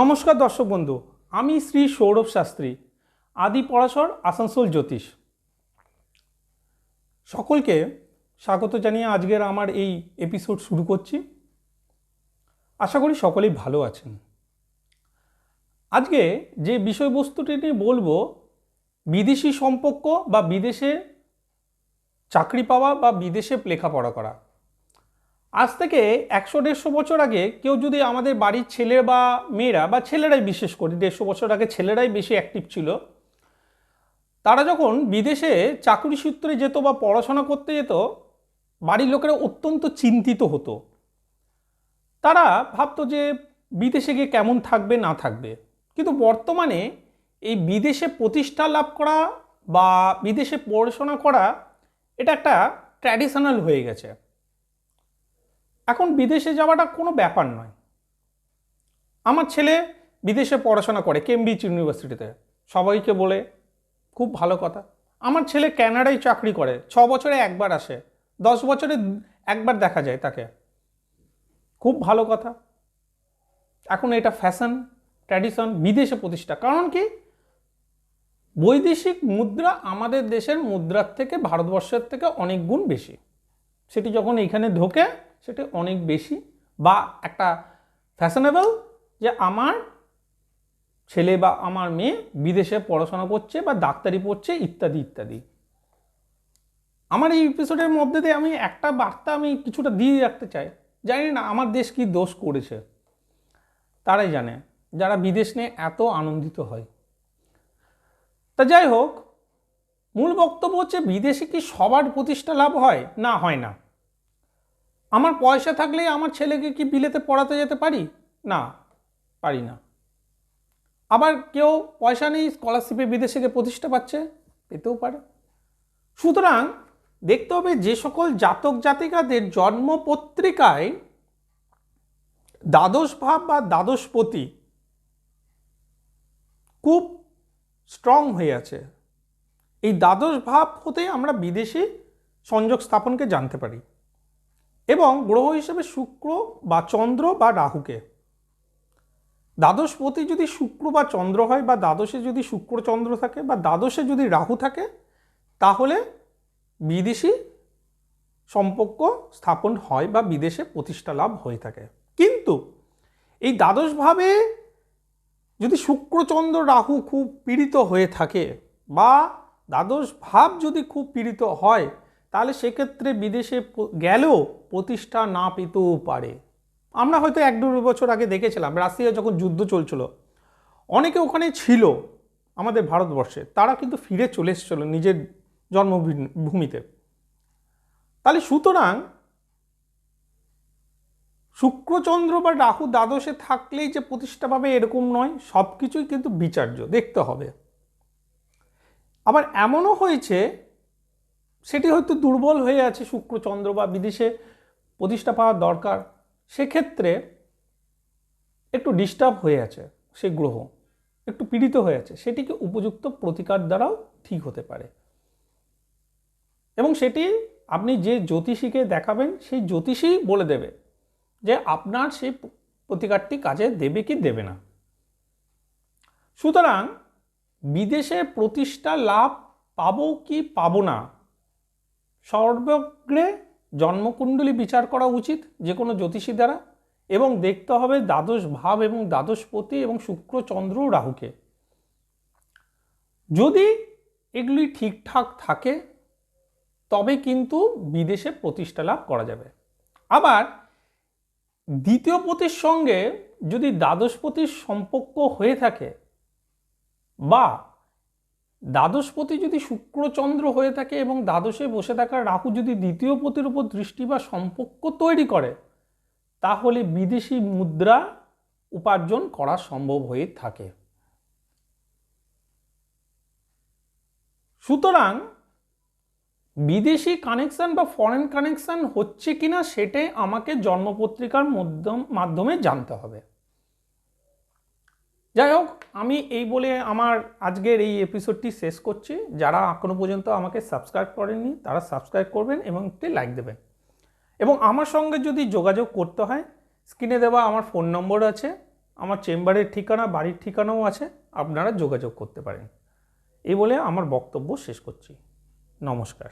নমস্কার দর্শক বন্ধু, আমি শ্রী সৌরভ শাস্ত্রী, আদি পরাশর, আসানসোল জ্যোতিষ। সকলকে স্বাগত জানিয়ে আজকের আমার এই এপিসোড শুরু করছি। আশা করি সকলেই ভালো আছেন। আজকে যে বিষয়বস্তুটি নিয়ে বলবো, বিদেশি সম্পর্ক বা বিদেশে চাকরি পাওয়া বা বিদেশে লেখাপড়া করা। আজ থেকে 100-150 বছর আগে কেউ যদি আমাদের বাড়ির ছেলে বা মেয়েরা বা ছেলেরাই, বিশেষ করে 150 বছর আগে ছেলেরাই বেশি অ্যাক্টিভ ছিল, তারা যখন বিদেশে চাকরি সূত্রে যেত বা পড়াশোনা করতে যেত, বাড়ির লোকেরা অত্যন্ত চিন্তিত হতো। তারা ভাবতো যে বিদেশে গিয়ে কেমন থাকবে না থাকবে। কিন্তু বর্তমানে এই বিদেশে প্রতিষ্ঠা লাভ করা বা বিদেশে পড়াশোনা করা এটা একটা ট্র্যাডিশনাল হয়ে গেছে। এখন বিদেশে যাওয়াটা কোনো ব্যাপার নয়। আমার ছেলে বিদেশে পড়াশোনা করে কেমব্রিজ ইউনিভার্সিটিতে, সবাইকে বলে খুব ভালো কথা। আমার ছেলে কানাডায় চাকরি করে, 6 বছরে একবার আসে, 10 বছরে একবার দেখা যায় তাকে, খুব ভালো কথা। এখন এটা ফ্যাশন, ট্র্যাডিশন, বিদেশে প্রতিষ্ঠা। কারণ কি, বৈদেশিক মুদ্রা আমাদের দেশের মুদ্রার থেকে, ভারতবর্ষের থেকে অনেক গুণ বেশি। সেটি যখন এখানে ঢোকে সেটি অনেক বেশি, বা একটা ফ্যাশনেবল যে আমার ছেলে বা আমার মেয়ে বিদেশে পড়াশোনা করছে বা ডাক্তারি পড়ছে ইত্যাদি ইত্যাদি। আমার এই এপিসোডের মধ্যে দিয়ে আমি একটা বার্তা আমি কিছুটা দিয়ে রাখতে চাই। জানি না আমার দেশ কি দোষ করেছে, তারাই জানে যারা বিদেশ নিয়ে এত আনন্দিত হয়। তা যাই হোক, মূল বক্তব্য হচ্ছে, বিদেশে কি সবার প্রতিষ্ঠা লাভ হয়? না, হয় না। আমার পয়সা থাকলেই আমার ছেলেকে কি বিলেতে পড়াতে যেতে পারি? না, পারি না। আবার কেউ পয়সা নেই, স্কলারশিপে বিদেশে গিয়ে প্রতিষ্ঠা পাচ্ছে, পেতেও পারে। সুতরাং দেখতে হবে যে সকল জাতক জাতিকাদের জন্মপত্রিকায় দ্বাদশ ভাব বা দ্বাদশপতি খুব স্ট্রং হয়ে আছে, এই দ্বাদশ ভাব হতে আমরা বিদেশি সংযোগ স্থাপনকে জানতে পারি। এবং গ্রহ হিসেবে শুক্র বা চন্দ্র বা রাহুকে, দ্বাদশপতি যদি শুক্র বা চন্দ্র হয়, বা দ্বাদশে যদি শুক্র চন্দ্র থাকে, বা দ্বাদশে যদি রাহু থাকে, তাহলে বিদেশি সম্পর্ক স্থাপন হয় বা বিদেশে প্রতিষ্ঠা লাভ হয়ে থাকে। কিন্তু এই দ্বাদশভাবে যদি শুক্র চন্দ্র রাহু খুব পীড়িত হয়ে থাকে, বা দ্বাদশ ভাব যদি খুব পীড়িত হয়, তাহলে সেক্ষেত্রে বিদেশে গেলেও প্রতিষ্ঠা না পেতেও পারে। আমরা হয়তো 1-2 বছর আগে দেখেছিলাম, রাশিয়া যখন যুদ্ধ চলছিল, অনেকে ওখানে ছিল আমাদের ভারতবর্ষে, তারা কিন্তু ফিরে চলে এসেছিল নিজের জন্মভূমিতে। তাহলে সুতরাং শুক্রচন্দ্র বা রাহু দ্বাদশে থাকলেই যে প্রতিষ্ঠা পাবে এরকম নয়, সব কিছুই কিন্তু বিচার্য, দেখতে হবে। আবার এমনও হয়েছে সেটি হয়তো দুর্বল হয়ে আছে শুক্রচন্দ্র, বা বিদেশে প্রতিষ্ঠা পাওয়ার দরকার, সেক্ষেত্রে একটু ডিস্টার্ব হয়ে আছে, সে গ্রহ একটু পীড়িত হয়ে আছে, সেটিকে উপযুক্ত প্রতিকার দ্বারাও ঠিক হতে পারে। এবং সেটি আপনি যে জ্যোতিষীকে দেখাবেন, সেই জ্যোতিষী বলে দেবে যে আপনার সেই প্রতিকারটি কাজে দেবে কি দেবে না। সুতরাং বিদেশে প্রতিষ্ঠা লাভ পাবো কি পাবো না, সর্বগ্রে জন্মকুণ্ডলী বিচার করা উচিত যে কোনো জ্যোতিষী দ্বারা, এবং দেখতে হবে দ্বাদশ ভাব এবং দ্বাদশপতি এবং শুক্র চন্দ্র রাহুকে। যদি এগুলি ঠিকঠাক থাকে তবে কিন্তু বিদেশে প্রতিষ্ঠা লাভ করা যাবে। আবার দ্বিতীয় পতির সঙ্গে যদি দ্বাদশপতির সম্পর্ক হয়ে থাকে, বা দ্বাদশপতি যদি শুক্রচন্দ্র হয়ে থাকে এবং দ্বাদশে বসে থাকা রাহু যদি দ্বিতীয় পতির উপর দৃষ্টি বা সম্পর্ক তৈরি করে, তাহলে বিদেশি মুদ্রা উপার্জন করা সম্ভব হয়ে থাকে। সুতরাং বিদেশি কানেকশন বা ফরেন কানেকশন হচ্ছে কিনা সেটাই আমাকে জন্মপত্রিকার মাধ্যমে জানতে হবে। যাই হোক, আমি এই বলে আমার আজকের এই এপিসোডটি শেষ করছি। যারা এখনো পর্যন্ত আমাকে সাবস্ক্রাইব করেননি তারা সাবস্ক্রাইব করবেন এবং একটি লাইক দেবেন। এবং আমার সঙ্গে যদি যোগাযোগ করতে হয়, স্ক্রিনে দেওয়া আমার ফোন নম্বর আছে, আমার চেম্বারের ঠিকানা, বাড়ির ঠিকানাও আছে, আপনারা যোগাযোগ করতে পারেন। এই বলে আমার বক্তব্য শেষ করছি। নমস্কার।